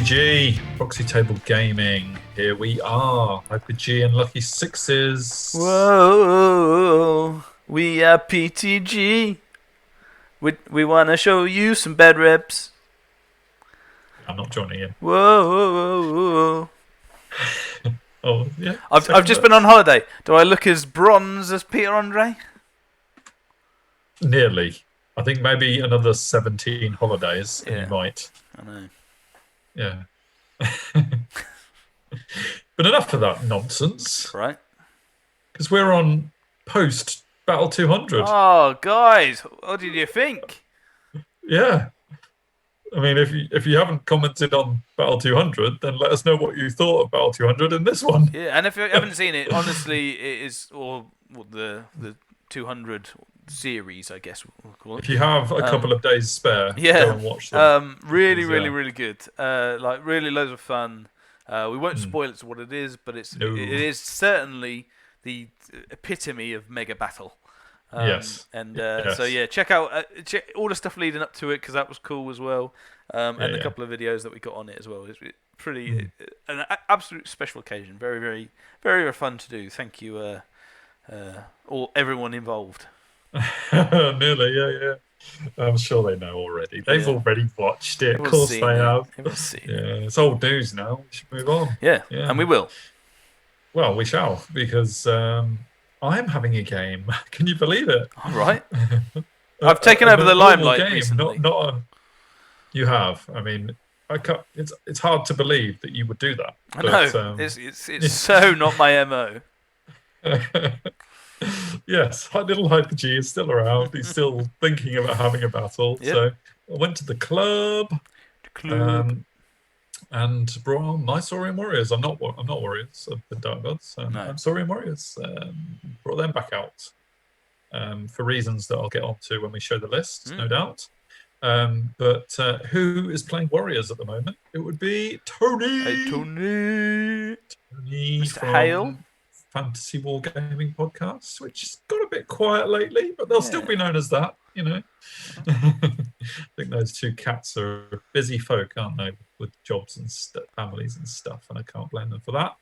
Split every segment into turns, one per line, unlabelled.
PTG, Proxy Table Gaming. Here we are, Hyper-G and Lucky Sixes.
Whoa, we are PTG. We want to show you some bad reps.
I'm not joining in.
Whoa.
Oh, yeah.
I've just been on holiday. Do I look as bronze as Peter Andre?
Nearly. I think maybe another 17 holidays and you might.
I know.
Yeah. But enough of that nonsense.
Right.
Because we're on post Battle 200.
Oh, guys, what did you think?
Yeah. I mean, if you haven't commented on Battle 200, then let us know what you thought of Battle 200 in this one.
Yeah, and if you haven't seen it, honestly, it is the 200 series, I guess we'll call it.
If you have a couple of days spare, go and watch them.
Really good. Like really loads of fun. We won't spoil it to what it is, but it is certainly the epitome of mega battle.
Yes.
And so yeah, check out all the stuff leading up to it because that was cool as well. And a couple of videos that we got on it as well. It's pretty an absolute special occasion. Very, very, very, very fun to do. Thank you, everyone involved.
Nearly, yeah. I'm sure they know already. They've already watched it. Of course they have. Yeah, it's old news now. We should move on.
Yeah, and we will.
Well, we shall, because I'm having a game. Can you believe it?
All right. I've taken over the limelight recently.
You have. I mean, it's hard to believe that you would do that.
I know. It's so not my MO.
Yes, little Hyper-G is still around. He's still thinking about having a battle. Yep. So I went to the club. And brought on my Saurian warriors. I'm not warriors of the Dark Gods. I'm Saurian warriors. Brought them back out for reasons that I'll get onto when we show the list, no doubt. But who is playing warriors at the moment? It would be Tony.
Hey, Tony
Mr.
from Hale.
Fantasy Wargaming Podcast, which has got a bit quiet lately, but they'll still be known as that, you know. I think those two cats are busy folk, aren't they, with jobs and families and stuff, and I can't blame them for that.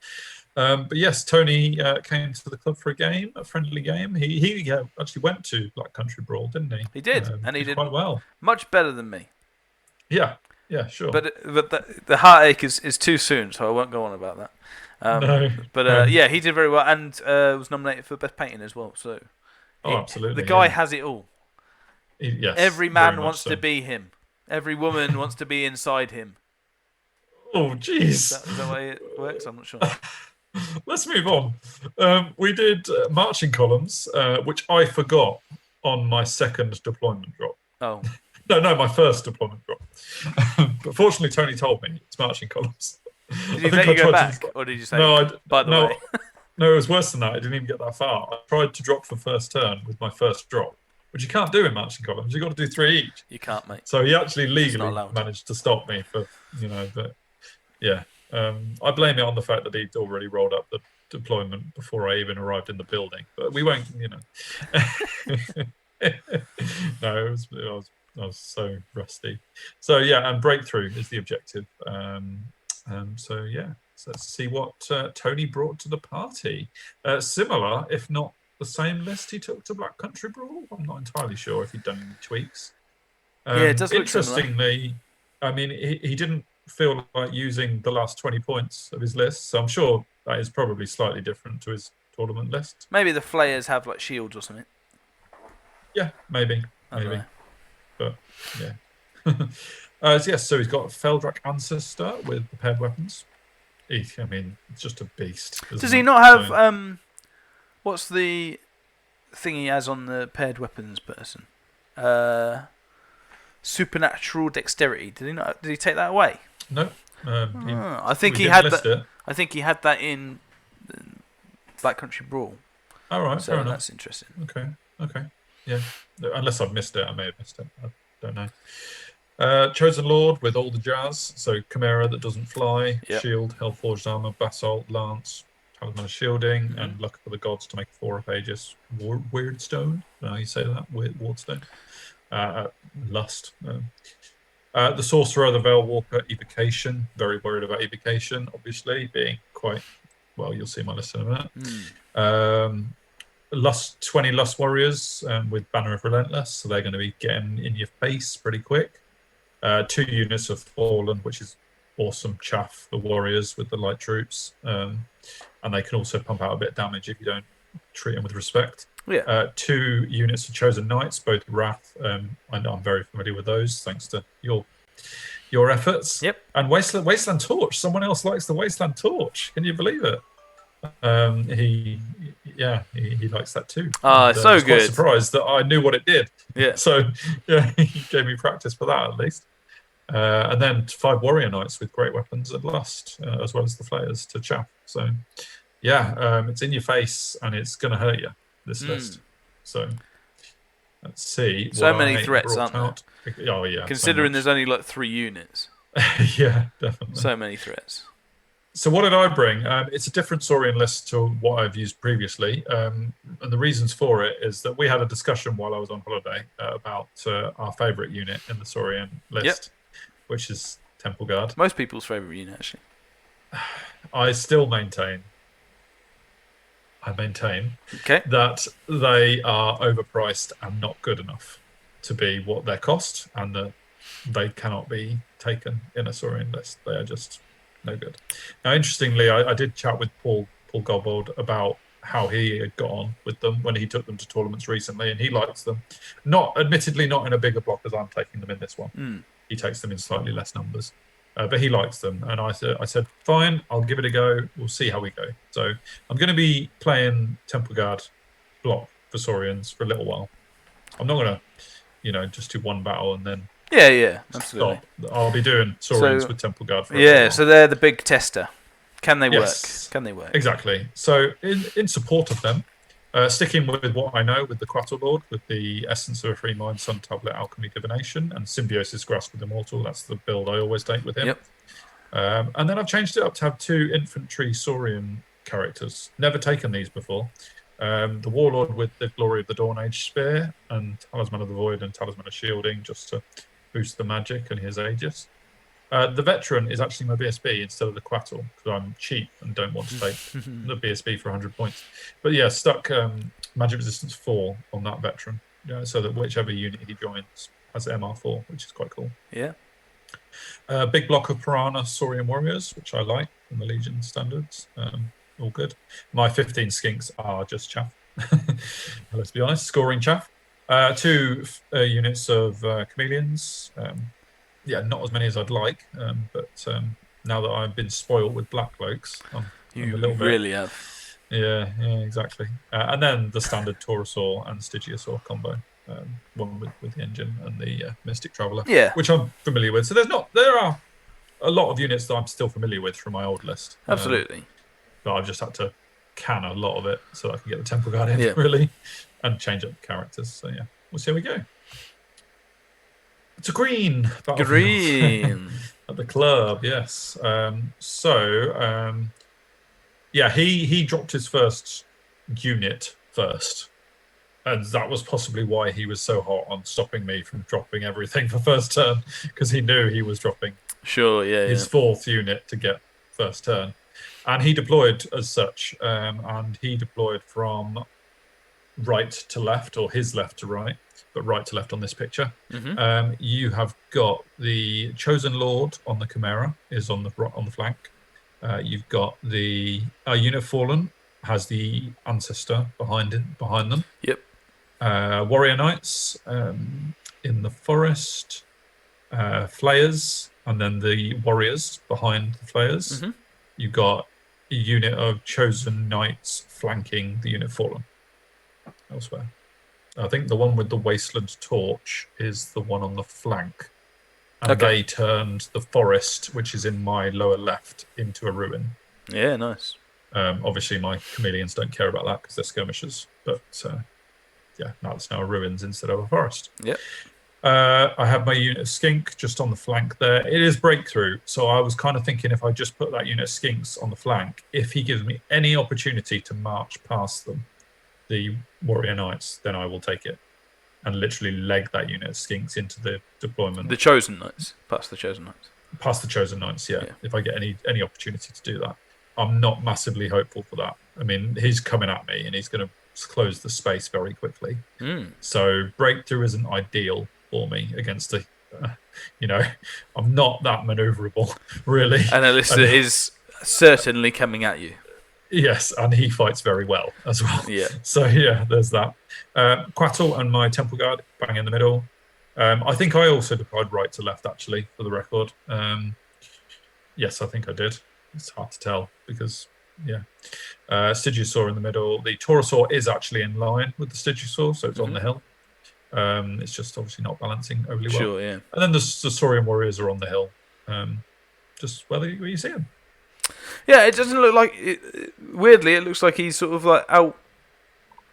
But yes, Tony came to the club for a friendly game. He actually went to Black Country Brawl, didn't he?
He did, and he did
quite well.
Much better than me.
Yeah, sure.
But the heartache is too soon, so I won't go on about that. Yeah, he did very well and was nominated for best painting as well. So,
absolutely,
the guy has it all.
Yes,
every man wants to be him. Every woman wants to be inside him.
Oh, jeez.
Is that the way it works? I'm not sure.
Let's move on. We did marching columns, which I forgot on my second deployment drop.
Oh.
No, my first deployment drop. But fortunately, Tony told me it's marching columns.
Did he let you go back, or did you say, by the way?
No, it was worse than that. I didn't even get that far. I tried to drop for first turn with my first drop, which you can't do in marching columns. You've got to do 3 each.
You can't, mate.
So he actually legally managed to stop me for, but yeah. I blame it on the fact that he'd already rolled up the deployment before I even arrived in the building. But we won't, No, I was so rusty. So yeah, and breakthrough is the objective. So let's see what Tony brought to the party. Similar, if not the same list he took to Black Country Brawl. I'm not entirely sure if he'd done any tweaks.
It does look
interestingly, I mean, he didn't feel like using the last 20 points of his list, so I'm sure that is probably slightly different to his tournament list.
Maybe the flayers have like shields or something.
Yeah, maybe. But yeah. So he's got Feldrak Ancestor with the paired weapons. It's just a beast.
Does he not have what's the thing he has on the paired weapons person? Supernatural dexterity. Did he take that away?
No.
I think he had that. I think he had that in Black Country Brawl.
All right,
so
fair enough.
That's interesting.
Okay. Yeah. Unless I've missed it, I may have missed it. I don't know. Chosen Lord with all the jazz. So Chimera that doesn't fly, shield, Hellforged armor, basalt, lance, talisman of shielding, and luck for the gods to make 4 of Aegis. Weird stone. How you say that? Wardstone. Lust. The Sorcerer, the Veil Walker, Evocation. Very worried about Evocation, obviously, being quite, well, you'll see my list in a minute. 20 Lust Warriors with Banner of Relentless, so they're going to be getting in your face pretty quick. 2 units of Fallen, which is awesome chaff, the Warriors with the light troops. And they can also pump out a bit of damage if you don't treat them with respect.
Yeah.
2 units of Chosen Knights, both Wrath. I'm very familiar with those, thanks to your efforts.
Yep.
And Wasteland Torch. Someone else likes the Wasteland Torch. Can you believe it? He likes that too.
So good.
I was quite surprised that I knew what it did.
Yeah.
So yeah, he gave me practice for that at least. And then 5 Warrior Knights with Great Weapons and Lust, as well as the Flayers to chaff. So yeah, it's in your face and it's going to hurt you, this list. So let's see.
So many threats, aren't there?
Oh yeah.
Considering there's only like 3 units.
Yeah, definitely.
So many threats.
So what did I bring? It's a different Saurian list to what I've used previously. And the reasons for it is that we had a discussion while I was on holiday about our favourite unit in the Saurian list, which is Temple Guard.
Most people's favourite unit, actually.
I still maintain
okay.
that they are overpriced and not good enough to be what they cost, and that they cannot be taken in a Saurian list. They are just no good. Now, interestingly, I did chat with Paul Gobold about how he had got on with them when he took them to tournaments recently, and he likes them. Admittedly, not in a bigger block as I'm taking them in this one. He takes them in slightly less numbers, but he likes them. And I said, fine, I'll give it a go. We'll see how we go. So I'm going to be playing Temple Guard block for Saurians for a little while. I'm not going to, just do one battle and then
Yeah, absolutely.
stop. I'll be doing Saurians with Temple Guard for a
yeah,
while.
So they're the big tester. Can they
Yes.
work? Can they work?
Exactly. So in support of them, sticking with what I know with the Quattle Lord, with the Essence of a Free Mind, Sun Tablet, Alchemy, Divination, and Symbiosis Grasp with Immortal. That's the build I always take with him.
Yep.
And then I've changed it up to have 2 Infantry Saurian characters. Never taken these before. The Warlord with the Glory of the Dawn Age Spear, and Talisman of the Void and Talisman of Shielding, just to boost the magic and his Aegis. The Veteran is actually my BSB instead of the Quattle, because I'm cheap and don't want to take the BSB for 100 points. But yeah, stuck Magic Resistance 4 on that Veteran, so that whichever unit he joins has MR4, which is quite cool.
Yeah.
Big block of Piranha Saurian Warriors, which I like from the Legion standards. All good. My 15 skinks are just chaff. Let's be honest, scoring chaff. 2 units of Chameleons. Not as many as I'd like, but now that I've been spoiled with Black Cloaks, I'm a little bit...
really have.
Yeah, exactly. And then the standard Taurosaur and Stygiosaur combo, one with the engine and the Mystic Traveller, which I'm familiar with. So there are a lot of units that I'm still familiar with from my old list.
Absolutely.
But I've just had to can a lot of it so I can get the Temple Guard in, really, and change up the characters. So yeah, we'll see how we go. It's a green.
Green.
At the club, yes. He dropped his first unit first. And that was possibly why he was so hot on stopping me from dropping everything for first turn, because he knew he was dropping his 4th unit to get first turn. And he deployed as such, and he deployed from right to left, or his left to right, but right to left on this picture. You have got the Chosen Lord on the Chimera, is on the flank. You've got the unit Fallen, has the Ancestor behind them.
Yep.
Warrior Knights in the forest, Flayers, and then the Warriors behind the Flayers. You've got a unit of Chosen Knights flanking the unit Fallen elsewhere. I think the one with the Wasteland Torch is the one on the flank. And they turned the forest, which is in my lower left, into a ruin.
Yeah, nice.
Obviously, my Chameleons don't care about that because they're skirmishers. But now it's now ruins instead of a forest.
Yep.
I have my unit of Skink just on the flank there. It is breakthrough, so I was kind of thinking if I just put that unit of Skinks on the flank, if he gives me any opportunity to march past them, the Warrior Knights, then I will take it. and literally leg that unit of skinks into the deployment.
The Chosen Knights, past the Chosen Knights.
Past the Chosen Knights, yeah. If I get any opportunity to do that. I'm not massively hopeful for that. I mean, he's coming at me and he's going to close the space very quickly. So breakthrough isn't ideal for me against a, I'm not that maneuverable, really.
And Alyssa is certainly coming at you.
Yes, and he fights very well as well.
Yeah.
So, yeah, there's that. Quattle and my Temple Guard, bang in the middle. I think I also deployed right to left, actually, for the record. Yes, I think I did. It's hard to tell because, Stygiusaur in the middle. The Taurosaur is actually in line with the Stygiusaur, so it's on the hill. It's just obviously not balancing overly well.
Sure, yeah.
And then the Saurian warriors are on the hill. Just where you see them.
Yeah, it doesn't look like... weirdly, it looks like he's sort of like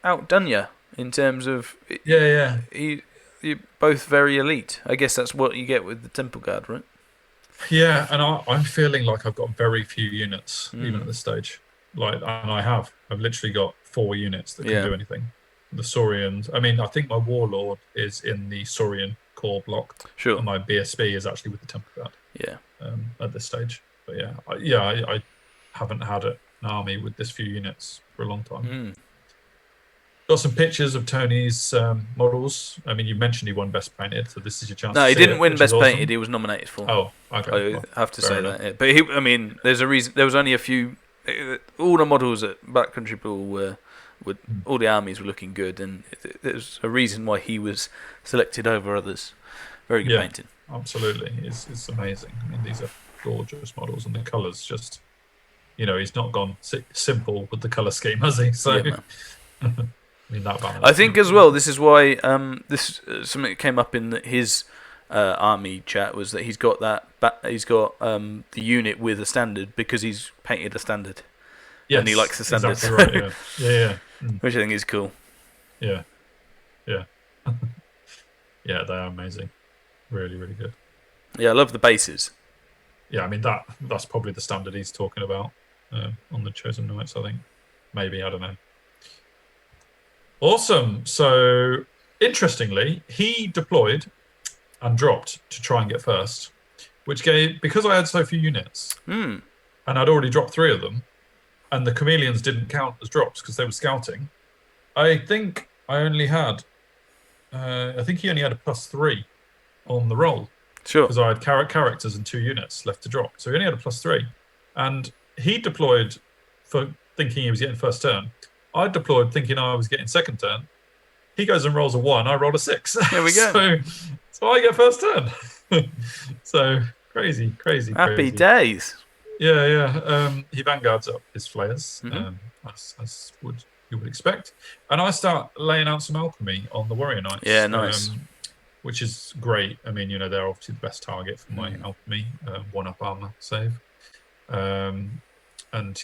outdone you in terms of...
Yeah.
You're both very elite. I guess that's what you get with the Temple Guard, right?
Yeah, and I'm feeling like I've got very few units even at this stage. And I've literally got 4 units that can do anything. The Saurians. I mean, I think my Warlord is in the Saurian core block.
Sure.
And my BSB is actually with the Temple Guard.
Yeah.
At this stage, but I haven't had an army with this few units for a long time. Got some pictures of Tony's models. I mean, you mentioned he won Best Painted, so this is your chance.
No, he didn't win Best Painted.
Awesome.
He was nominated for.
Oh, okay.
I have to say that. Yeah. But there's a reason. There was only a few. All the models at Backcountry Pool were, all the armies were looking good, and there's a reason why he was selected over others. Very good painting.
Absolutely, it's amazing. I mean, these are gorgeous models, and the colours just, he's not gone simple with the colour scheme, has he? So.
Yeah,
I mean, that balance.
I think as well, this is why this something that came up in his army chat was that he's got the unit with a standard because he's painted a standard.
Yes,
and he likes the standard.
Exactly right, yeah.
Which I think is cool.
Yeah. Yeah, they are amazing. Really, really good.
Yeah, I love the bases.
Yeah, I mean that's probably the standard he's talking about on the Chosen Knights, I think. Maybe, I don't know. Awesome. So, interestingly, he deployed and dropped to try and get first, which gave, because I had so few units, and I'd already dropped 3 of them, and the chameleons didn't count as drops because they were scouting. I think I only had, I think he only had a +3 on the roll.
Sure.
Because I had characters and 2 units left to drop. So he only had a +3. And he deployed for thinking he was getting first turn. I deployed thinking I was getting second turn. He goes and rolls a 1. I roll a 6.
There we go.
So I get first turn. So crazy.
Happy days.
Yeah. He vanguards up his flayers, as you would expect. And I start laying out some alchemy on the warrior knights.
Yeah, nice.
Which is great. I mean, they're obviously the best target for my alchemy. 1-up armor save. And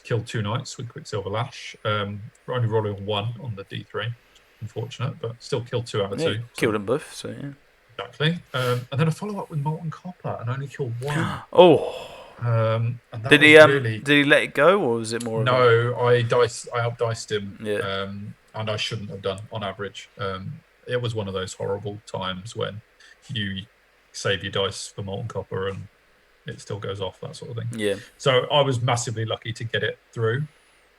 killed 2 knights with Quicksilver Lash. Only rolling 1 on the D3. Unfortunate, but still killed 2 out of 2.
Killed them both, so yeah.
Exactly. And then a follow-up with Molten Copper and only killed 1.
Oh.
And
did he let it go, or was it more?
No, I outdiced him.
Yeah.
And I shouldn't have done on average. It was one of those horrible times when you save your dice for Molten Copper and it still goes off, that sort of thing.
Yeah.
So I was massively lucky to get it through,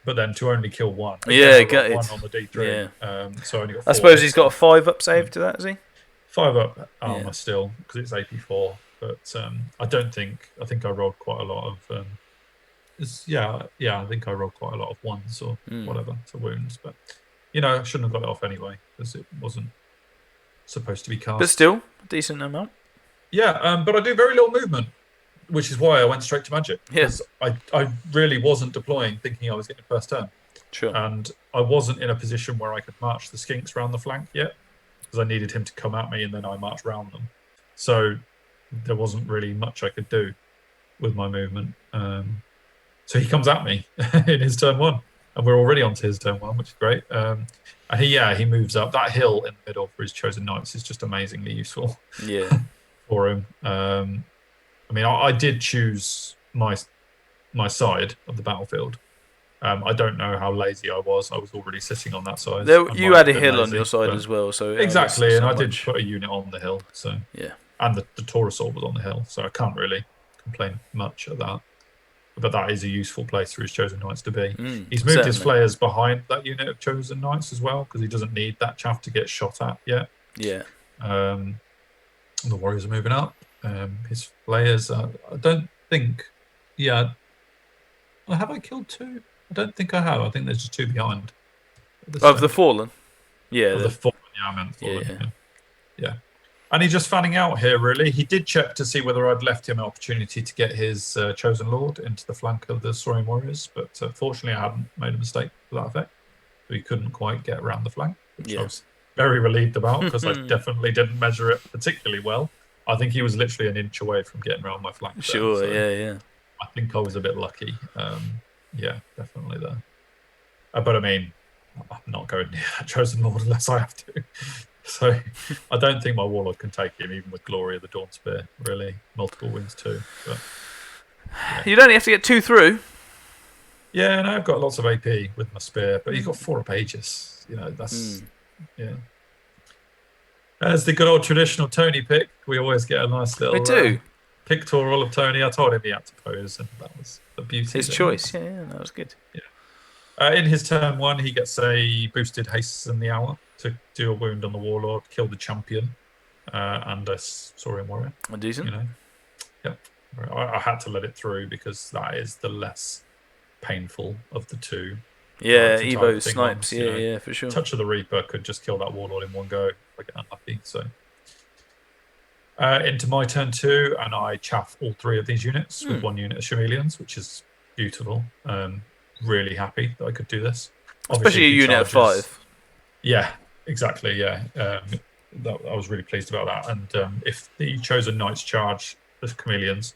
but then to only kill 1.
Yeah, got it.
1 on the D3.
Yeah.
So I only got 4.
I suppose he's got a 5-up save to that, has he?
5-up armor still, because it's AP4. But I think I rolled quite a lot of. I think I rolled quite a lot of 1s or whatever to wounds. But I shouldn't have got it off anyway because it wasn't supposed to be cast.
But still, a decent amount.
Yeah, but I do very little movement, which is why I went straight to magic.
Yes,
I really wasn't deploying thinking I was getting first turn.
Sure.
And I wasn't in a position where I could march the skinks around the flank yet, because I needed him to come at me and then I marched round them. So there wasn't really much I could do with my movement. So he comes at me in his turn 1, and we're already on to his turn 1, which is great. And he moves up. That hill in the middle for his Chosen Knights is just amazingly useful.
Yeah.
For him. I mean, I did choose my side of the battlefield, I don't know how lazy I was. I was already sitting on that side.
You had a hill on your side as well, so
exactly, and I did put a unit on the hill. So
yeah,
and the Taurosaur was on the hill, so I can't really complain much at that. But that is a useful place for his Chosen Knights to be. He's moved his flayers behind that unit of Chosen Knights as well, because he doesn't need that chaff to get shot at yet.
Yeah.
The warriors are moving up. His flayers, I don't think. Yeah. Have I killed 2? I don't think I have. I think there's just 2 behind.
Of the Fallen? Yeah.
Of the Fallen, yeah, I meant Fallen. Yeah. And he's just fanning out here, really. He did check to see whether I'd left him an opportunity to get his Chosen Lord into the flank of the Saurian warriors, but fortunately I hadn't made a mistake to that effect. So he couldn't quite get around the flank, which I was very relieved about, because I definitely didn't measure it particularly well. I think he was literally an inch away from getting around my flank.
Sure, so yeah.
I think I was a bit lucky. Yeah, definitely there. But I mean, I'm not going near that Chosen Lord unless I have to. So I don't think my Warlord can take him, even with Glory of the Dawn Spear, really. Multiple wins too. But,
yeah. You'd only have to get 2 through.
Yeah, and I've got lots of AP with my Spear, but he's got 4 up Aegis. That's... Yeah. As the good old traditional Tony pick, we always get a nice little...
We do.
Pictorial of Tony. I told him he had to pose, and that was the beauty.
His choice, yeah, that was good.
Yeah. In his turn 1, he gets a boosted haste in the hour to do a wound on the Warlord, kill the champion, and a Saurian warrior.
Decent.
Yep. I had to let it through because that is the less painful of the 2.
Yeah, Evo snipes. Yeah, for sure.
Touch of the Reaper could just kill that Warlord in one go if I get unlucky. So. Into my turn 2, and I chaff all 3 of these units with 1 unit of chameleons, which is beautiful. Really happy that I could do this.
Especially a unit of 5.
Yeah, exactly. Yeah, I was really pleased about that. And if the Chosen Knights charge the chameleons,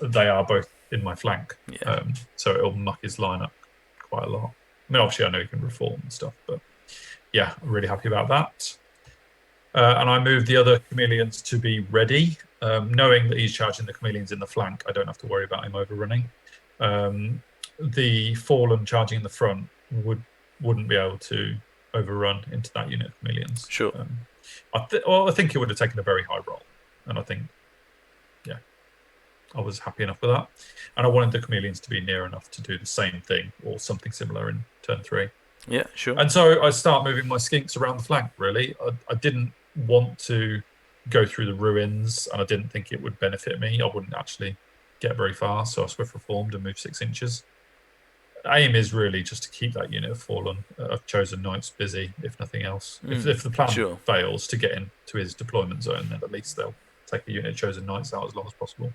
they are both in my flank.
Yeah.
So it'll muck his line up quite a lot. I mean, obviously, I know he can reform and stuff, but yeah, I'm really happy about that. And I moved the other chameleons to be ready, knowing that he's charging the chameleons in the flank. I don't have to worry about him overrunning. The Fallen charging in the front wouldn't be able to overrun into that unit of chameleons.
Sure.
I think it would have taken a very high roll, and I think, yeah, I was happy enough with that. And I wanted the chameleons to be near enough to do the same thing or something similar in turn 3.
Yeah, sure.
And so I start moving my skinks around the flank, really. I didn't want to go through the ruins, and I didn't think it would benefit me. I wouldn't actually get very far, so I swift reformed and moved 6 inches. Aim is really just to keep that unit of Fallen, of Chosen Knights busy, if nothing else. If the plan fails to get into his deployment zone, then at least they'll take a unit of Chosen Knights out as long as possible.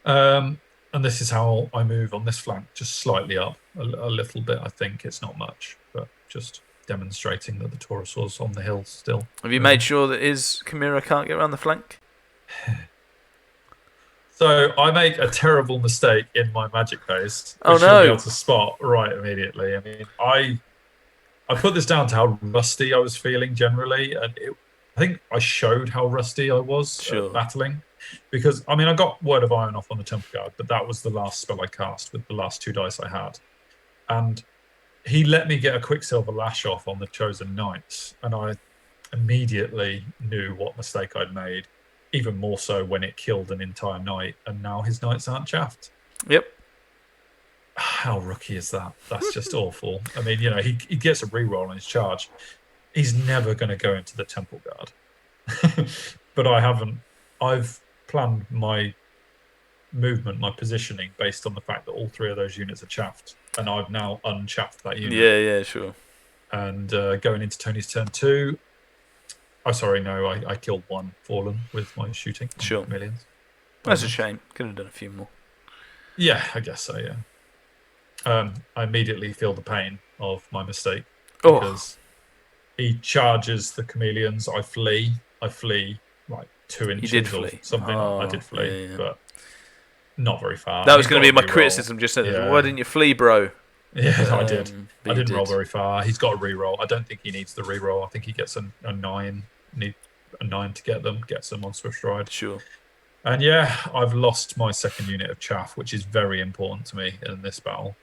And this is how I move on this flank, just slightly up a little bit. I think it's not much, but just demonstrating that the Taurosaur's on the hill still.
Have you made sure that his Chimera can't get around the flank?
So I make a terrible mistake in my magic phase, which
oh no!
I'll be able to spot right immediately. I mean, I put this down to how rusty I was feeling generally, and I think I showed how rusty I was at battling. Because, I mean, I got Word of Iron off on the Temple Guard, but that was the last spell I cast with the last 2 dice I had. And he let me get a Quicksilver Lash off on the Chosen Knights, and I immediately knew what mistake I'd made, even more so when it killed an entire knight, and now his knights aren't chaffed.
Yep.
How rookie is that? That's just awful. I mean, he gets a reroll on his charge. He's never going to go into the Temple Guard. But I haven't. I've planned my movement, my positioning, based on the fact that all 3 of those units are chaffed, and I've now unchaffed that unit.
Yeah, sure.
And going into Tony's turn 2, oh, sorry, no, I killed 1 Fallen with my shooting.
Sure.
Millions.
That's a shame. Could have done a few more.
Yeah, I guess so, yeah. I immediately feel the pain of my mistake,
Oh.
because he charges the chameleons. I flee like 2 inches
You did
or
flee.
something. I did flee,
yeah.
but not very far.
That was going to be my criticism. Just said, why didn't you flee, bro?
Yeah, I did. I didn't roll very far. He's got a reroll. I don't think he needs the reroll. I think he gets a 9. Need a 9 to get them. Gets them on Swift Stride.
Sure.
And yeah, I've lost my second unit of chaff, which is very important to me in this battle.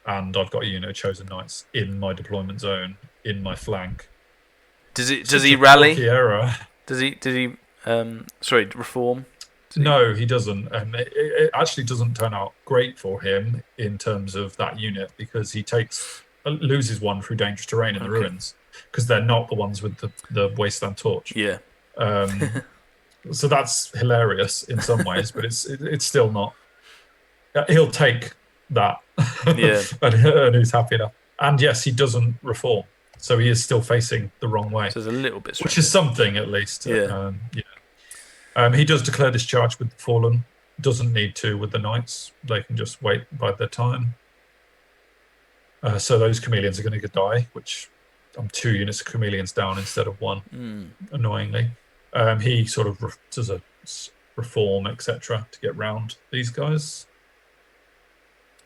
And I've got a unit of chosen knights in my deployment zone, in my flank.
Does he rally?
Error.
Does he reform?
No, he doesn't. And it actually doesn't turn out great for him in terms of that unit, because he loses one through dangerous terrain in the ruins, because they're not the ones with the wasteland torch.
Yeah.
So that's hilarious in some ways, but it's still not. He'll take that.
Yeah.
and he's happy enough. And yes, he doesn't reform, so he is still facing the wrong way.
So it's a little bit,
which is something at least.
Yeah.
He does declare discharge with the fallen. Doesn't need to with the knights. They can just wait by their time. So those chameleons are going to die, which I'm 2 units of chameleons down instead of 1, annoyingly. He sort of does a reform, etc., to get round these guys,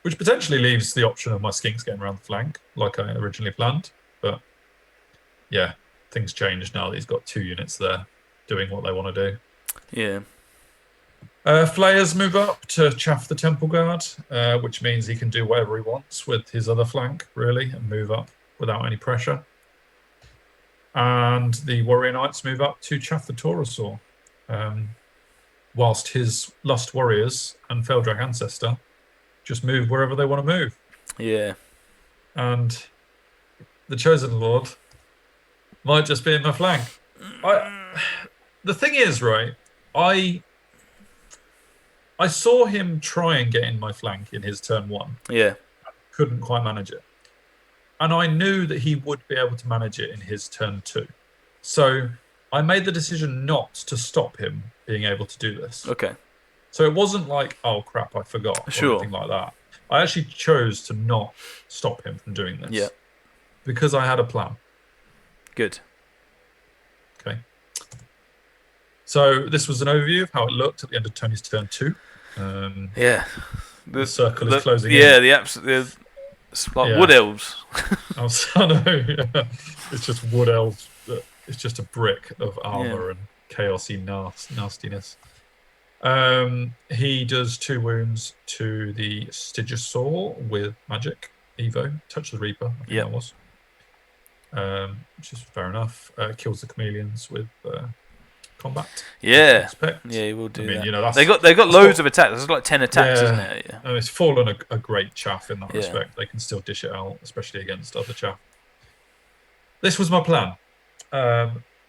which potentially leaves the option of my skinks getting around the flank, like I originally planned. But yeah, things change now that he's got 2 units there doing what they want to do.
Yeah.
Flayers move up to chaff the temple guard, which means he can do whatever he wants with his other flank, really, and move up without any pressure. And the warrior knights move up to chaff the Taurosaur, whilst his lust warriors and Feldrak ancestor just move wherever they want to move.
Yeah.
And the chosen lord might just be in my flank. The thing is, right, I saw him try and get in my flank in his turn 1.
Yeah.
Couldn't quite manage it. And I knew that he would be able to manage it in his turn 2. So I made the decision not to stop him being able to do this.
Okay.
So it wasn't like, oh crap, I forgot, or anything like that. I actually chose to not stop him from doing this.
Yeah.
Because I had a plan.
Good.
Okay. So this was an overview of how it looked at the end of Tony's turn 2.
Yeah.
The circle is closing in.
Yeah, it's like wood elves.
I know. Yeah. It's just wood elves. It's just a brick of armor and chaosy nastiness. He does 2 wounds to the Stygosaur with magic. Evo. Touch the Reaper, I think that was. Which is fair enough. Kills the chameleons with combat.
Yeah, he will do that.
You know,
they got loads of attacks. There's like 10 attacks, isn't it? Yeah.
And it's fallen a great chaff in that respect. They can still dish it out, especially against other chaff. This was my plan,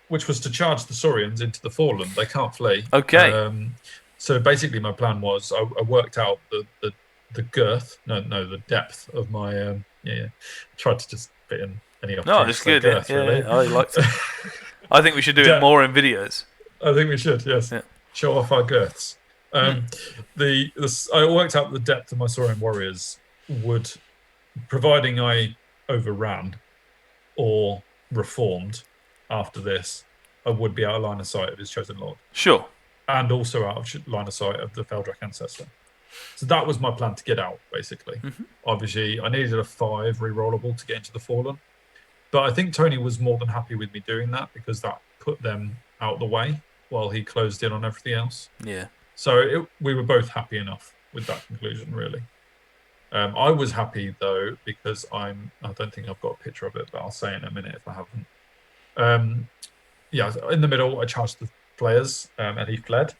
which was to charge the Saurians into the fallen. They can't flee.
Okay.
So basically, my plan was I worked out the girth, the depth of my tried to just fit in any opportunity.
No, it's good.
Girth, really.
I liked it. I think we should do it more in videos.
I think we should, yes. Yeah. Show off our girths. I worked out the depth of my Saurian warriors would, providing I overran or reformed after this, I would be out of line of sight of his chosen lord.
Sure.
And also out of line of sight of the Feldrak ancestor. So that was my plan to get out, basically. Mm-hmm. Obviously, I needed a 5 rerollable to get into the fallen. But I think Tony was more than happy with me doing that, because that put them out of the way while he closed in on everything else.
Yeah.
So we were both happy enough with that conclusion, really. I was happy, though, because I don't think I've got a picture of it, but I'll say in a minute if I haven't. In the middle, I charged the players, and he fled.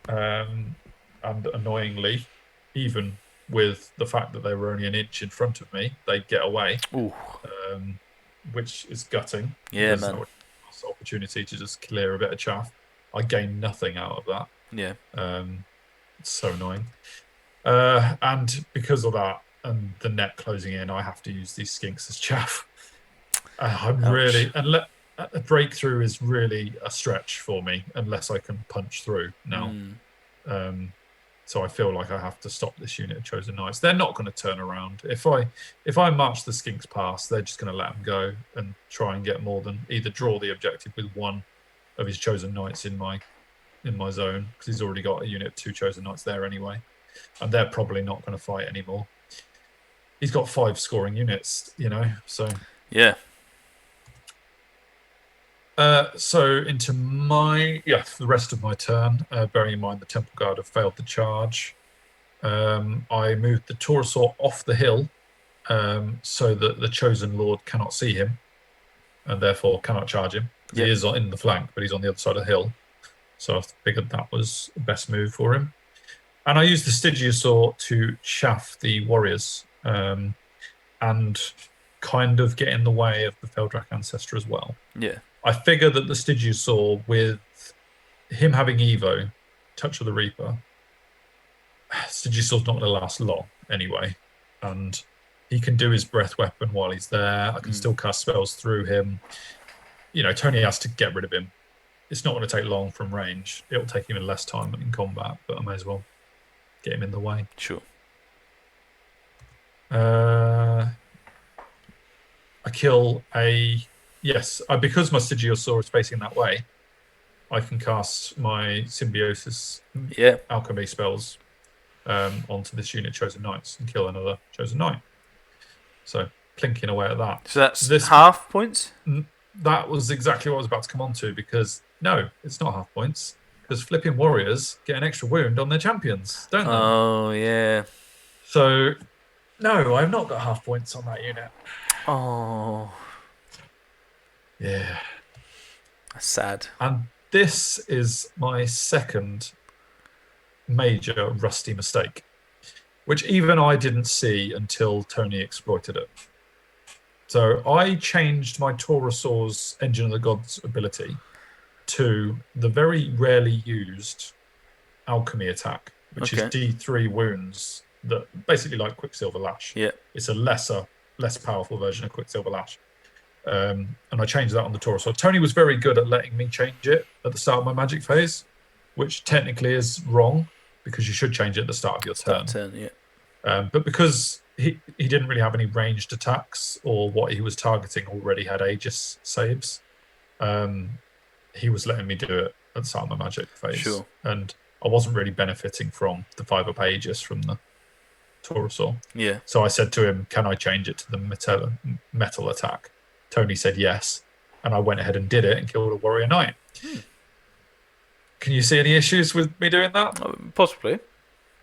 And annoyingly, even with the fact that they were only an inch in front of me, they get away.
Ooh.
Which is gutting.
Yeah,
There's
man.
no opportunity to just clear a bit of chaff. I gained nothing out of that.
Yeah.
It's so annoying. And because of that and the net closing in, I have to use these skinks as chaff. A breakthrough is really a stretch for me unless I can punch through now. So I feel like I have to stop this unit of chosen knights. They're not going to turn around. If I march the skinks past, they're just going to let them go and try and get more than either draw the objective with 1 of his chosen knights in my zone, because he's already got a unit of 2 chosen knights there anyway, and they're probably not going to fight anymore. He's got 5 scoring units, so
yeah.
So into the rest of my turn, bearing in mind the Temple Guard have failed the charge, I moved the Taurosaur off the hill so that the Chosen Lord cannot see him and therefore cannot charge him. He is in the flank, but he's on the other side of the hill. So I figured that was the best move for him. And I used the Stygiosaur to chaff the warriors and kind of get in the way of the Feldrak Ancestor as well.
Yeah.
I figure that the Stygiosaur, with him having Evo, Touch of the Reaper, Stygiosaur's not going to last long anyway. And he can do his breath weapon while he's there. I can still cast spells through him. Tony has to get rid of him. It's not going to take long from range. It'll take him less time in combat, but I may as well get him in the way.
Sure.
I kill because my Stygiosaur is facing that way, I can cast my Symbiosis alchemy spells onto this unit Chosen Knights and kill another Chosen Knight. So plinking away at that.
So that's half points?
That was exactly what I was about to come on to, because no, it's not half points. Because flipping warriors get an extra wound on their champions, don't they?
Oh, yeah.
So, no, I've not got half points on that unit.
Oh.
Yeah.
That's sad.
And this is my second major Rusty mistake, which even I didn't see until Tony exploited it. So I changed my Taurosaur's Engine of the Gods ability to the very rarely used alchemy attack, which is D3 wounds, that basically like Quicksilver Lash.
Yeah.
It's a less powerful version of Quicksilver Lash. And I changed that on the Taurosaur. Tony was very good at letting me change it at the start of my magic phase, which technically is wrong because you should change it at the start of your turn. But because he didn't really have any ranged attacks, or what he was targeting already had Aegis saves, he was letting me do it at the start of my magic phase.
Sure.
And I wasn't really benefiting from the 5-up Aegis from the Taurosaur.
Yeah.
So I said to him, can I change it to the metal attack? Tony said yes. And I went ahead and did it and killed a Warrior Knight. Can you see any issues with me doing that?
Possibly.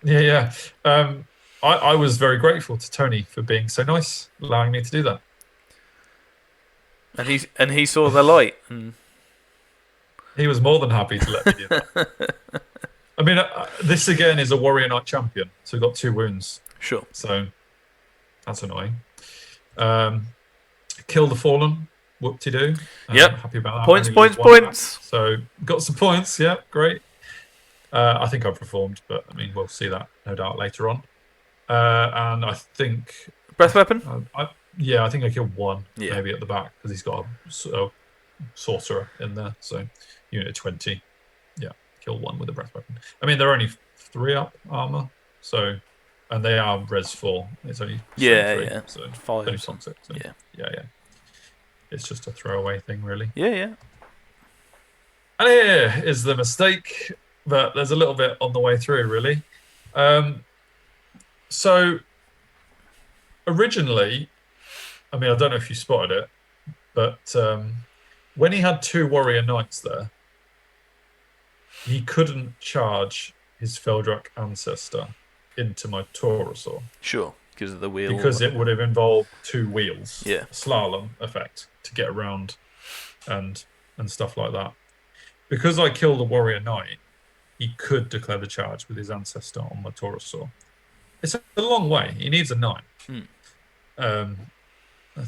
Yeah. I was very grateful to Tony for being so nice, allowing me to do that.
And he saw the light. And...
He was more than happy to let me do that. I mean, this again is a Warrior Knight champion, so he got 2 wounds.
Sure.
So that's annoying. Kill the Fallen. Whoop-de-doo.
Yep.
Happy about that.
Points.
So got some points. Yeah, great. I think I performed, but I mean, we'll see that no doubt later on. And I think
breath weapon.
I think I killed 1 maybe at the back because he's got a sorcerer in there. So unit 20. Yeah, kill 1 with a breath weapon. I mean, they're only 3-up armor, so and they are res 4. It's only 3, so
5
only 6. So yeah. It's just a throwaway thing, really.
Yeah.
And here is the mistake, but there's a little bit on the way through, really. So originally, I mean, I don't know if you spotted it, but when he had 2 Warrior Knights there, he couldn't charge his Feldrak Ancestor into my Taurosaur.
Sure, because of the wheel.
Because it would have involved 2 wheels.
Yeah.
Slalom effect to get around and stuff like that. Because I killed a Warrior Knight, he could declare the charge with his Ancestor on my Taurosaur. It's a long way. He needs a 9.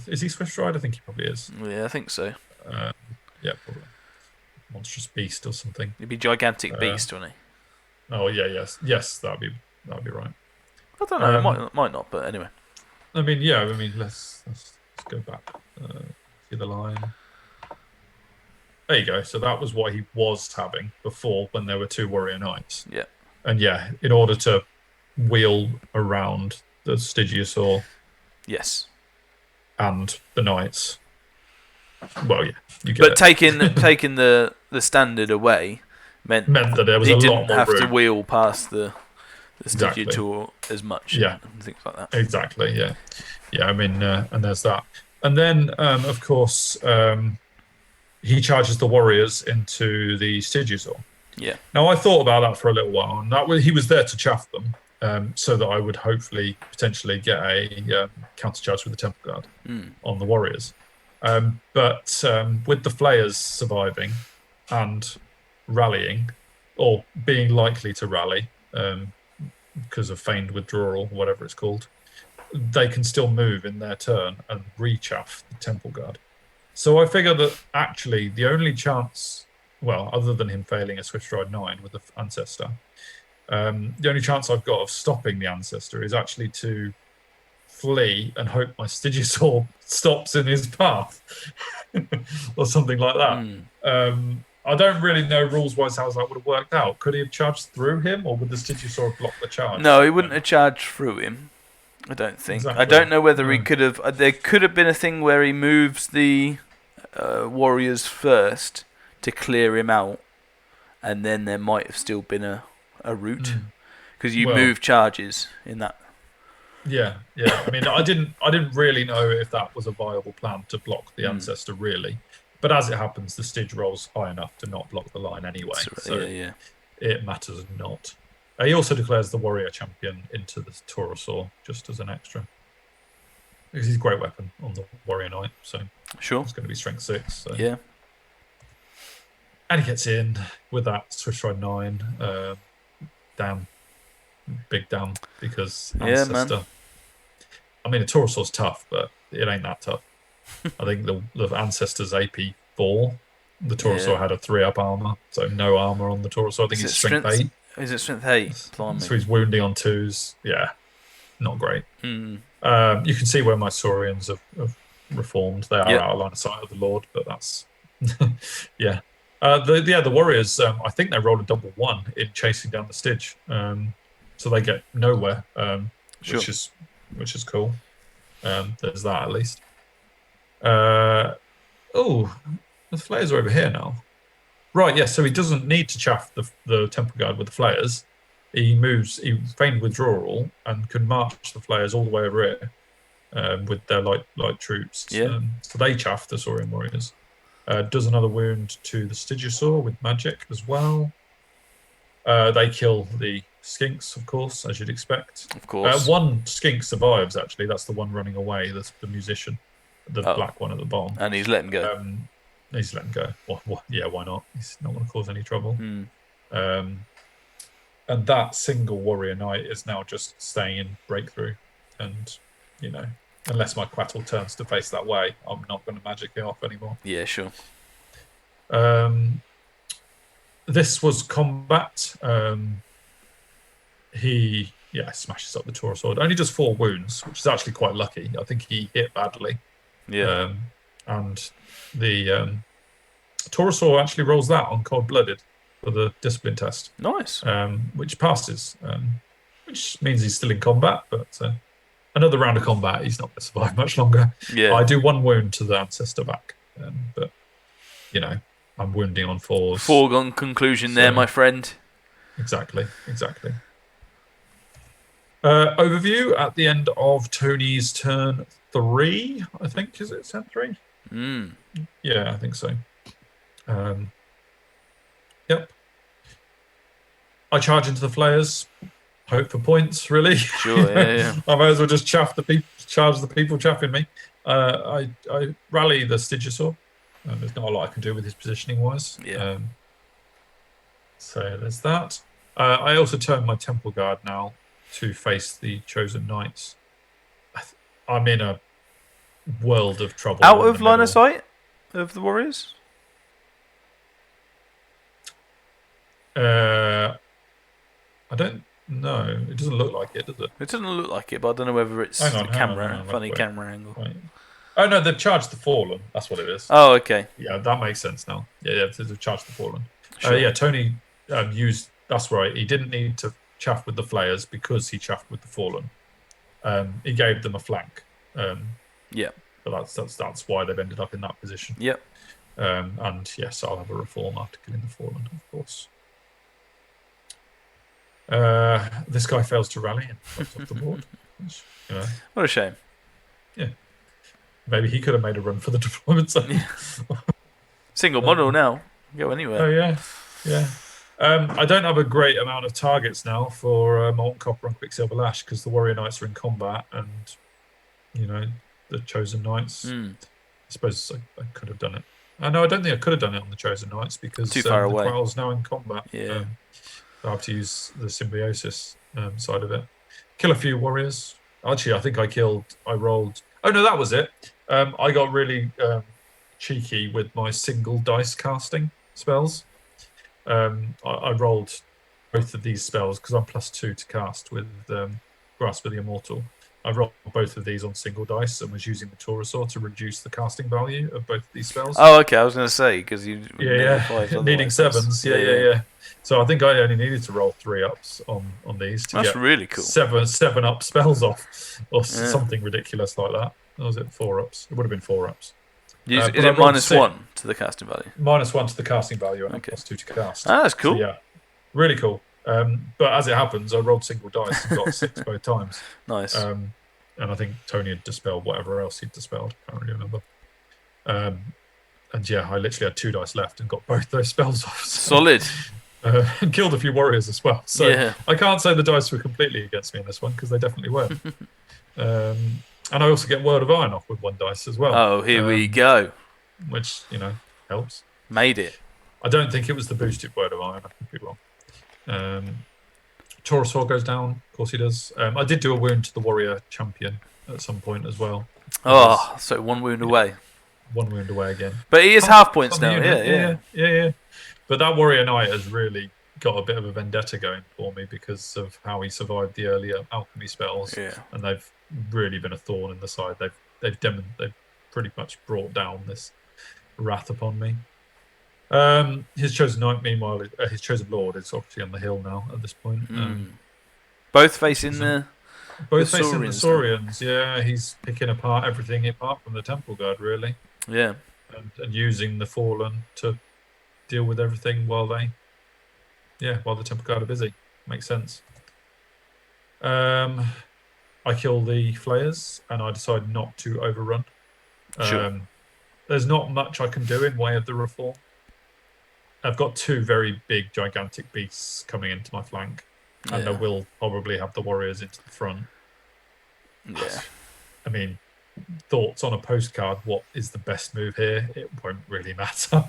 Is he Swift Ride? I think he probably is.
Yeah, I think so.
Yeah, probably. Monstrous Beast or something.
He'd be Gigantic Beast, wouldn't he?
Oh yeah, yes, that'd be right.
I don't know. It might not, but anyway.
I mean, let's go back. See the line. There you go. So that was what he was having before when there were 2 Warrior Knights.
Yeah.
And yeah, in order to wheel around the Stygiosaur.
Yes.
And the Knights. Well, yeah, you get
but
it.
taking the standard away meant that
there was a lot more room.
He didn't have to wheel past the Stygiosaur as much.
Yeah.
And things like that.
Exactly, yeah. Yeah, I mean, and there's that. And then, of course, he charges the warriors into the Stygiasaur.
Yeah.
Now, I thought about that for a little while, and he was there to chaff them, so that I would hopefully potentially get a countercharge with the Temple Guard on the warriors. But with the flayers surviving and rallying, or being likely to rally because of feigned withdrawal, whatever it's called, they can still move in their turn and re-chaff the Temple Guard. So I figure that actually the only chance, well, other than him failing a Swift Stride 9 with the Ancestor, the only chance I've got of stopping the Ancestor is actually to flee and hope my Stygiasaur stops in his path or something like that. I don't really know rules-wise how that would have worked out. Could he have charged through him, or would the Stygiasaur have blocked the charge?
No, he wouldn't have charged through him. I don't think. Exactly. I don't know whether he could have. There could have been a thing where he moves the warriors first to clear him out, and then there might have still been a route because you move charges in that.
Yeah. I mean, I didn't really know if that was a viable plan to block the Ancestor, really. But as it happens, the Styg rolls high enough to not block the line anyway. So it matters not. He also declares the warrior champion into the Taurosaur just as an extra. Because he's a great weapon on the warrior knight, so it's going to be strength 6. So.
Yeah.
And he gets in with that Swift Stride 9. Damn. Big damn. Because Ancestor. Man. I mean, a Taurosaur's tough, but it ain't that tough. I think the Ancestor's AP 4. The Taurosaur had a 3-up armor, so no armor on the Taurosaur. I think he's strength 8.
Is it strength 8?
So he's wounding on 2s. Yeah, not great. You can see where my Saurians have reformed. They are out of line of sight of the Lord, but that's yeah. The warriors. I think they rolled a double 1 in chasing down the Styg, so they get nowhere, which is cool. There's that at least. The flayers are over here now. Right, yeah, so he doesn't need to chaff the Temple Guard with the flayers. He feigned withdrawal and can march the flayers all the way over here with their light troops.
Yeah.
So they chaff the Saurian warriors. Does another wound to the Stygiasaur with magic as well. They kill the skinks, of course, as you'd expect.
Of course.
One skink survives, actually. That's the one running away, the musician. The black one at the bottom.
And he's letting go.
He's letting go. Well, yeah, why not? He's not going to cause any trouble. And that single warrior knight is now just staying in breakthrough. And, unless my Quattle turns to face that way, I'm not going to magic it off anymore.
Yeah, sure.
This was combat. He smashes up the Taurosaur. Only does 4 wounds, which is actually quite lucky. I think he hit badly.
Yeah.
And the Taurosaur actually rolls that on cold-blooded for the discipline test.
Nice.
Which passes, which means he's still in combat, but another round of combat, he's not going to survive much longer.
Yeah.
I do 1 wound to the Ancestor back, but, I'm wounding on 4s.
Foregone conclusion there, my friend.
Exactly. Overview at the end of Tony's turn 3, I think. Is it turn 3? Yeah, I think so. Yep. I charge into the flayers. Hope for points, really.
Sure, yeah.
I might as well just charge the people chaffing me. I rally the Stygiasaur. There's not a lot I can do with his positioning wise.
Yeah.
So there's that. I also turn my Temple Guard now to face the Chosen Knights. I'm in a world of trouble.
Out of line of sight of the warriors?
I don't know. It doesn't look like it, does it?
It doesn't look like it, but I don't know whether it's a funny camera angle.
Right. Oh, no, they've charged the Fallen. That's what it is.
Oh, okay.
Yeah, that makes sense now. Yeah, they've charged the Fallen.
Sure.
Tony used... That's right. He didn't need to chaff with the flayers because he chaffed with the Fallen. He gave them a flank.
Yeah.
But that's why they've ended up in that position.
Yep.
And yes, I'll have a reform after killing the Fallen, of course. This guy fails to rally and drops off the board. Which,
what a shame.
Yeah. Maybe he could have made a run for the deployment zone.
Single model now. Go anywhere.
Oh yeah, yeah. I don't have a great amount of targets now for Molten Copper and Quicksilver Lash because the Warrior Knights are in combat, and the Chosen Knights. I suppose I could have done it. No, I don't think I could have done it on the Chosen Knights because
too far away.
The Quell's now in combat.
Yeah.
I have to use the symbiosis side of it. Kill a few warriors. Actually, I think I rolled. Oh no, that was it. I got really cheeky with my single dice casting spells. I rolled both of these spells because I'm +2 to cast with Grasp of the Immortal. I rolled both of these on single dice and was using the Taurosaur to reduce the casting value of both of these spells.
Oh, okay. I was going to say because you
needing 7s. Yeah. So I think I only needed to roll 3 ups on these to get
really cool.
7 up spells off, or something ridiculous like that. Or was it 4 ups? It would have been 4 ups.
Is it -1 to the casting value?
-1 to the casting value and +2 to cast.
Ah, that's cool.
So, yeah, really cool. But as it happens, I rolled single dice and got 6 both times.
Nice.
And I think Tony had dispelled whatever else he'd dispelled. I can't really remember. And yeah, I literally had 2 dice left and got both those spells off.
Solid.
And killed a few warriors as well. So
yeah.
I can't say the dice were completely against me in this one because they definitely weren't. And I also get Word of Iron off with 1 dice as well.
Oh, here we go.
Which, helps.
Made it.
I don't think it was the boosted Word of Iron. I could be wrong. Taurosaur goes down. Of course he does. I did do a wound to the warrior champion at some point as well.
Oh, so 1 wound away.
1 wound away again.
But he is half points now. Yeah.
But that warrior knight has really got a bit of a vendetta going for me because of how he survived the earlier alchemy spells.
Yeah.
And they've really been a thorn in the side. They've pretty much brought down this wrath upon me. His chosen knight, meanwhile, his chosen lord is obviously on the hill now at this point.
Both facing the
Saurians. Yeah, he's picking apart everything apart from the Temple Guard, really.
Yeah,
and using the Fallen to deal with everything while the Temple Guard are busy. Makes sense. I kill the Flayers and I decide not to overrun.
Sure.
There's not much I can do in way of the reform. I've got 2 very big, gigantic beasts coming into my flank, and I will probably have the warriors into the front.
Yeah.
I mean, thoughts on a postcard, what is the best move here? It won't really matter.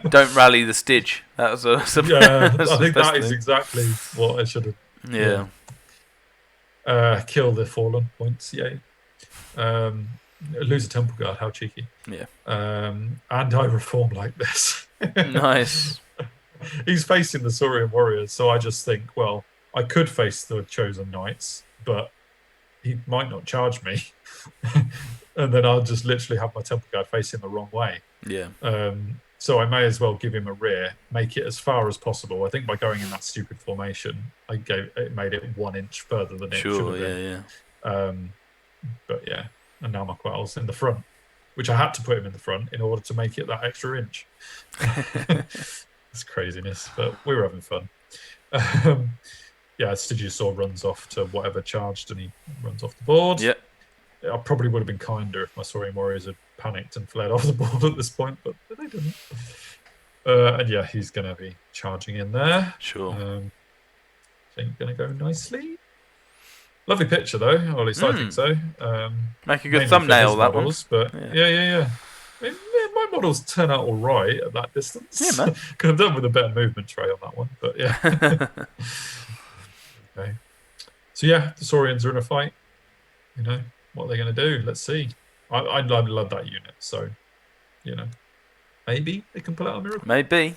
Don't rally the Stitch. That was
I think that is exactly what I should have.
Yeah.
Kill the Fallen points, yay. Lose a Temple Guard, how cheeky.
Yeah.
And I reform like this.
Nice.
He's facing the Saurian warriors, so I just think, well, I could face the Chosen Knights, but he might not charge me. And then I'll just literally have my Temple Guard facing the wrong way.
Yeah.
So I may as well give him a rear, make it as far as possible. I think by going in that stupid formation, it made it 1 inch further than it should have been.
Yeah.
But yeah, and now my Quell's in the front, which I had to put him in the front in order to make it that extra inch. It's craziness, but we were having fun. Stygiusaur runs off to whatever charged and he runs off the board.
Yeah.
I probably would have been kinder if my Saurian warriors had panicked and fled off the board at this point, but they didn't. And yeah, he's going to be charging in there.
Sure.
I think going to go nicely. Lovely picture, though. Or at least I think so.
Make a good thumbnail, that
models, one. But yeah. I mean, my models turn out all right at that distance.
Yeah, man.
Could have done with a better movement tray on that one, but yeah. Okay. So yeah, the Saurians are in a fight. What are they going to do? Let's see. I love that unit, so maybe they can pull out a miracle.
Maybe.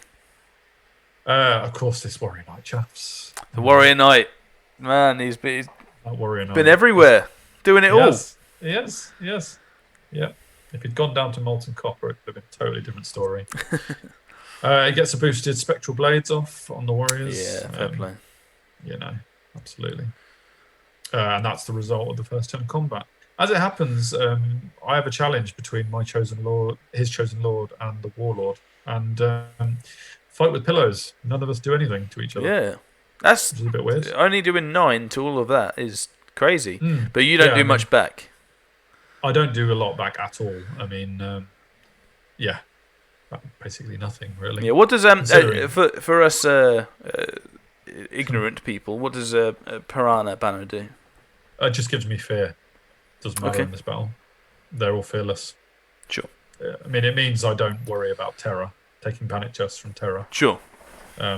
Of course, this Warrior Knight chaps.
The Warrior Knight, man, he's been
Warrior Knight.
everywhere, doing it all.
Yes. Yeah. If he'd gone down to Molten Copper, it could have been a totally different story. He gets a boosted Spectral Blades off on the Warriors.
Yeah, fair play.
Absolutely. And that's the result of the first turn combat. As it happens, I have a challenge between his chosen lord, and the warlord, and fight with pillows. None of us do anything to each other.
Yeah, that's
a bit weird.
Only doing 9 to all of that is crazy. But you don't do much back.
I don't do a lot back at all. I mean, basically nothing really.
Yeah. What does for us ignorant people? What does a Piranha banner do?
It just gives me fear. Doesn't matter in this battle. They're all fearless.
Sure.
I mean, it means I don't worry about Terra, taking panic chests from Terra.
Sure.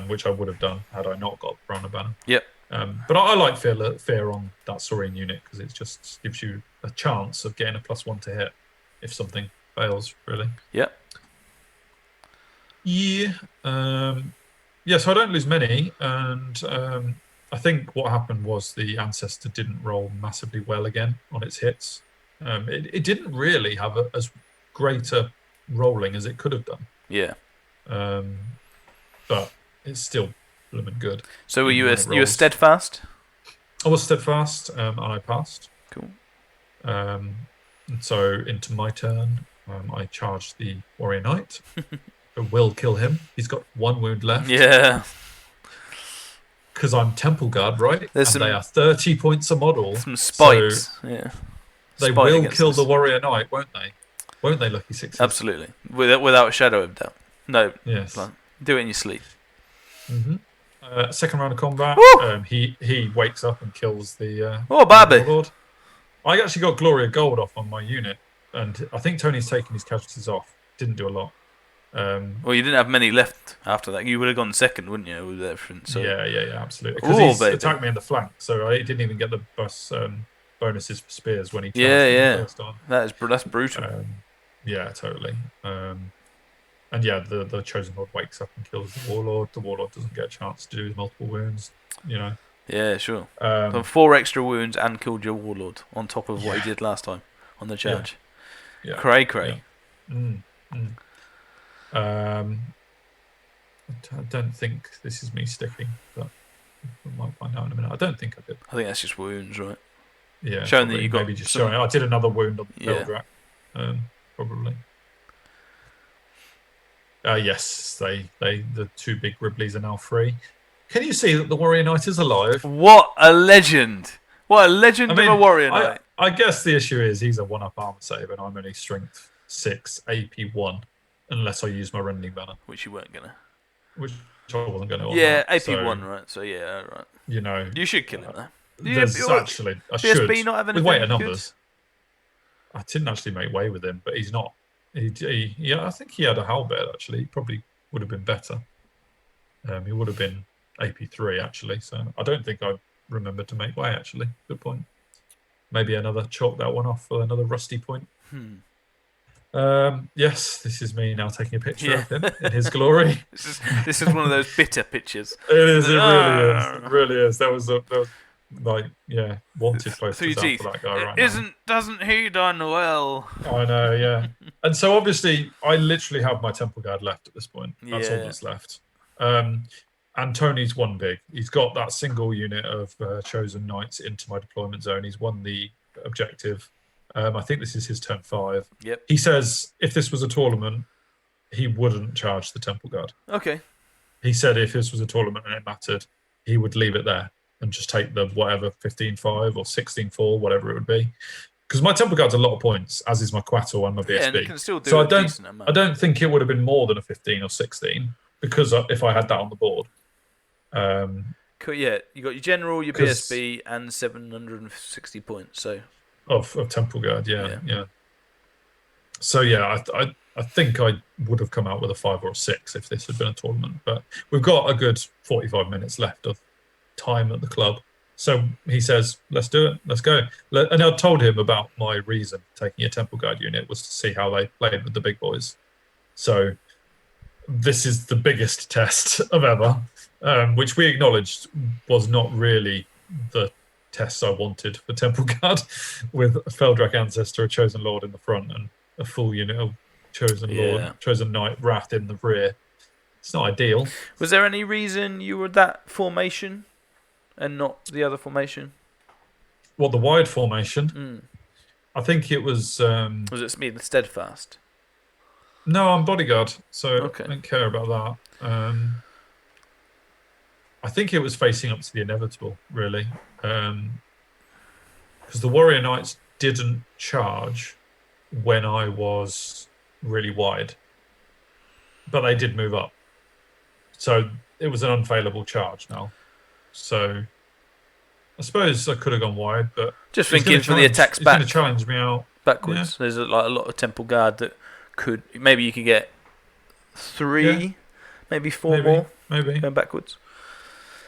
Which I would have done had I not got Piranha banner.
Yep.
But I like fear on that Saurian unit because it just gives you a chance of getting a +1 to hit if something fails, really.
Yep.
Yeah. So I don't lose many, and I think what happened was the Ancestor didn't roll massively well again on its hits. It didn't really have as great a rolling as it could have done.
Yeah.
But it's still blooming good.
So were you steadfast?
I was steadfast, and I passed.
Cool.
And so into my turn, I charged the Warrior Knight. I will kill him. He's got 1 wound left.
Yeah.
Because I'm Temple Guard, right? They are 30 points a model.
Some spikes. So
yeah. They will kill the Warrior Knight, won't they? Won't they, Lucky Sixes?
Absolutely. Without a shadow of doubt. No.
Yes.
Do it in your sleep.
Mm-hmm. Second round of combat, he wakes up and kills the Warlord. I actually got Glory of Gold off on my unit, and I think Tony's taken his casualties off. Didn't do a lot.
Well, you didn't have many left after that. You would have gone second, wouldn't you? With everything. So.
Yeah, absolutely. Because he attacked me in the flank, so I didn't even get the bonuses for spears when he charged me the first time.
That's brutal.
Yeah, totally. And yeah, the Chosen Lord wakes up and kills the Warlord. The Warlord doesn't get a chance to do his multiple wounds, you know.
Yeah, sure. 4 extra wounds and killed your Warlord on top of what he did last time on the charge.
Yeah.
Cray.
Yeah. I don't think this is me sticking, but we might find out in a minute. I don't think I did.
I think that's just wounds, right?
Yeah.
Showing that you got
maybe just showing. I did another wound on the Veldrak, probably. Yes, the 2 big Ribleys are now free. Can you see that the Warrior Knight is alive?
What a legend! What a legend of a Warrior Knight.
I guess the issue is he's a 1-up armor save, and I'm only strength 6, AP 1, unless I use my Rending Banner.
Which you weren't gonna.
Which I wasn't going to.
Yeah, AP 1, right? So yeah, right.
You know,
you should kill him though.
There's actually I
BSB
should
not having
with weight of numbers. I didn't actually make way with him, but he's not. I think he had a halberd actually. He probably would have been better. He would have been AP3 actually. So I don't think I remembered to make way actually. Good point. Maybe chalk that one off for another rusty point. Yes, this is me now taking a picture of him in his glory.
This is one of those bitter pictures.
It is. It really is. It really is. That was wanted posters out for that guy right now.
Doesn't he done well?
I know, yeah. And so obviously, I literally have my Temple Guard left at this point. That's all that's left. And Tony's won big. He's got that single unit of Chosen Knights into my deployment zone. He's won the objective. I think this is his turn 5.
Yep.
He says if this was a tournament, he wouldn't charge the Temple Guard.
Okay.
He said if this was a tournament and it mattered, he would leave it there and just take the whatever 15-5 or 16-4, whatever it would be. Because my Temple Guard's a lot of points, as is my Quattle and my BSB.
Yeah, and you can still do a decent amount.
I don't think it would have been more than a 15 or 16 because if I had that on the board.
Cool, yeah, you got your General, your BSB, and 760 points. So
of Temple Guard, yeah. So yeah, I think I would have come out with a 5 or a 6 if this had been a tournament. But we've got a good 45 minutes left of time at the club. So he says, let's do it. Let's go. And I told him about my reason for taking a Temple Guard unit was to see how they played with the big boys. So this is the biggest test of ever, which we acknowledged was not really the test I wanted for Temple Guard with a Veldrak Ancestor, a Chosen Lord in the front, and a full unit of Chosen Lord, Chosen Knight, Wrath in the rear. It's not ideal.
Was there any reason you were that formation and not the other formation?
What, the wide formation? I think it was...
was it me, the Steadfast?
No, I'm Bodyguard, so I don't care about that. I think it was facing up to the inevitable, really. Because the Warrior Knights didn't charge when I was really wide. but they did move up. So it was an unfailable charge now. So I suppose I could have gone wide, but
just thinking for the attacks back.
He's going to challenge me out
backwards. Yeah. There's a lot of Temple Guard that maybe you could get 3, maybe 4 more, going backwards.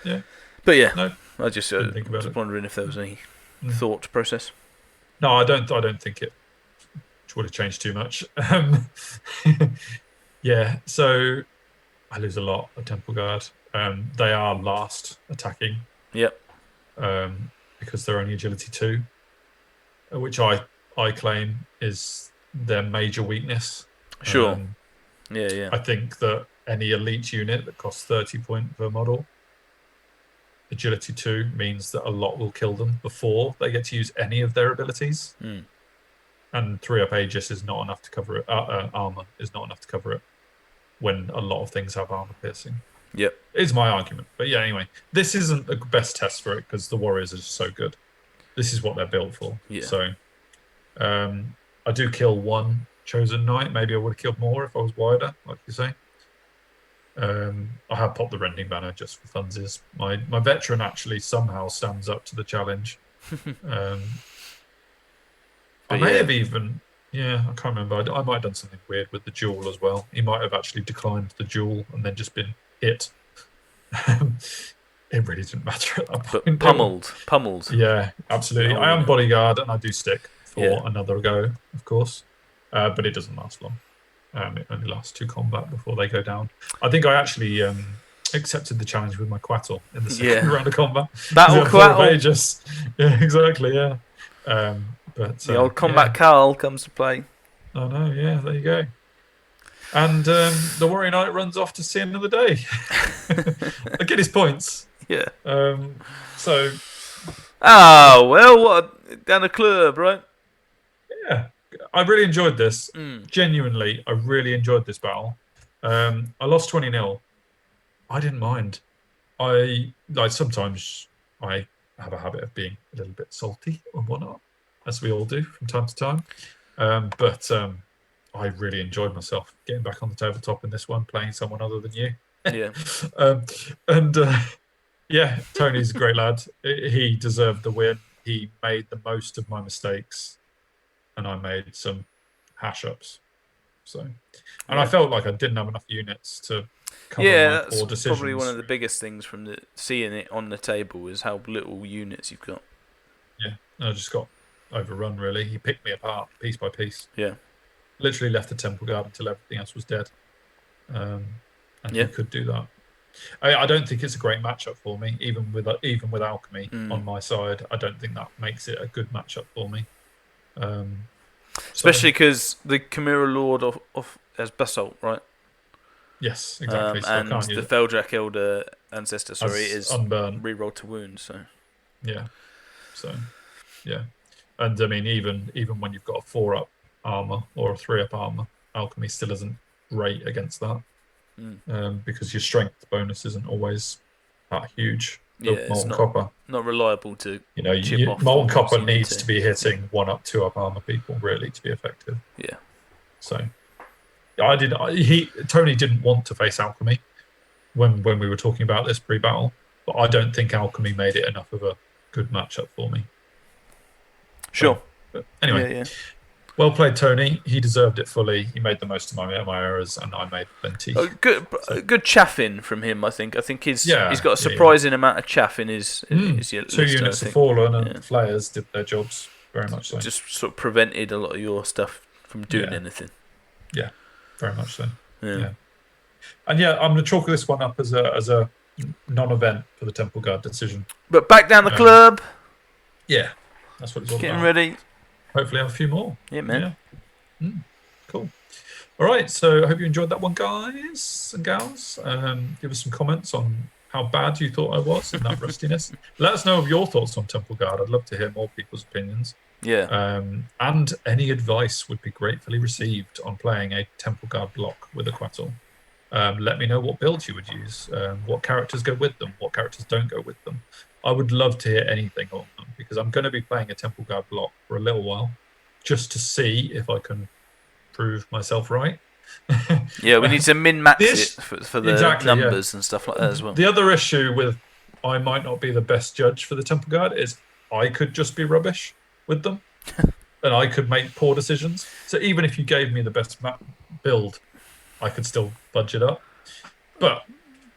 Yeah.
But yeah,
no,
I just was wondering if there was any thought process.
No, I don't think it would have changed too much. Yeah, so I lose a lot of Temple Guard. They are last attacking.
Yep.
Because they're only agility 2, which I claim is their major weakness.
Sure. Yeah.
I think that any elite unit that costs 30 points per model, agility 2 means that a lot will kill them before they get to use any of their abilities. And 3-up Aegis is not enough to cover it. Armor is not enough to cover it when a lot of things have armor piercing.
Yep.
Is my argument. But yeah, anyway, this isn't the best test for it because the Warriors are just so good. This is what they're built for.
Yeah.
So I do kill 1 Chosen Knight. Maybe I would have killed more if I was wider, like you say. I have popped the Rending Banner just for funsies. My veteran actually somehow stands up to the challenge. I may have even... Yeah, I can't remember. I might have done something weird with the duel as well. He might have actually declined the duel and then just been hit. It really didn't matter at that point.
Pummeled.
Yeah, absolutely. I am bodyguard and I do stick for another go, of course. But it doesn't last long. It only lasts 2 combat before they go down. I think I actually accepted the challenge with my Quattle in the second round of combat.
Battle Quattle.
Yeah, exactly, yeah. But
the old combat Carl comes to play.
I know, yeah, there you go. And the Warrior Knight runs off to see another day. I get his points.
Yeah.
So.
Oh, well, what? Down the club, right?
Yeah. I really enjoyed this. Genuinely, I really enjoyed this battle. I lost 20-0. I didn't mind. Sometimes I have a habit of being a little bit salty and whatnot, as we all do from time to time. But I really enjoyed myself getting back on the tabletop in this one, playing someone other than you.
Yeah.
Yeah, Tony's a great lad. He deserved the win. He made the most of my mistakes, and I made some hash-ups. I felt like I didn't have enough units to cover my poor decisions.
Probably one of the biggest things from seeing it on the table is how little units you've got.
Yeah, I just got overrun, really. He picked me apart piece by piece.
Yeah.
Literally left the Temple Guard until everything else was dead. And he could do that. I don't think it's a great matchup for me, even with Alchemy on my side. I don't think that makes it a good matchup for me.
Especially because the Chimera Lord has Basalt, right?
Yes, exactly.
And the Feldrak Elder Ancestor, is
unburn.
Reroll to wound. So
yeah, and I mean even when you've got a 4-up armor or a 3-up armor, Alchemy still isn't great against that. Because your strength bonus isn't always that huge. Molten Copper,
not reliable to
chip off. Molten Copper needs to be hitting 1-up, 2-up armor people really to be effective.
Yeah.
So Tony didn't want to face Alchemy when we were talking about this pre-battle, but I don't think Alchemy made it enough of a good matchup for me.
Sure.
But anyway. Yeah. Well played, Tony. He deserved it fully. He made the most of my errors, and I made plenty.
Good chaffing from him, I think. I think he's got a surprising amount of chaff in his
2 units of Fallen and Flayers did their jobs very much so.
Just sort of prevented a lot of your stuff from doing anything.
Yeah, very much so. Yeah. And I'm going to chalk this one up as a non-event for the Temple Guard decision.
But back down the club.
Yeah, that's what it's all about.
Getting ready.
Hopefully have a few more.
Yeah, man.
Yeah. Cool. All right, so I hope you enjoyed that one, guys and gals. Give us some comments on how bad you thought I was in that rustiness. Let us know of your thoughts on Temple Guard. I'd love to hear more people's opinions.
Yeah.
And any advice would be gratefully received on playing a Temple Guard block with a Quattle. Let me know what builds you would use, what characters go with them, what characters don't go with them. I would love to hear anything on them because I'm going to be playing a Temple Guard block for a little while just to see if I can prove myself right.
Yeah, we need to min-max it for the numbers and stuff like that as well.
The other issue with I might not be the best judge for the Temple Guard is I could just be rubbish with them. And I could make poor decisions. So even if you gave me the best map build, I could still budget up. But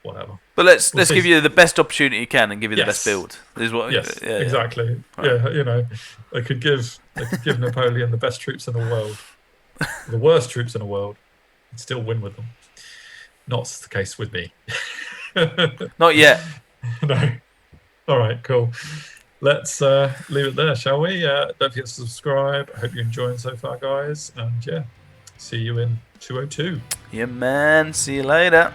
whatever.
But let's give you the best opportunity you can and give you the best build.
This is what, exactly. Right. Yeah, I could give Napoleon the best troops in the world, the worst troops in the world, and still win with them. Not the case with me.
Not yet.
No. All right, cool. Let's leave it there, shall we? Don't forget to subscribe. I hope you're enjoying so far, guys. And see you in 202.
Yeah, man. See you later.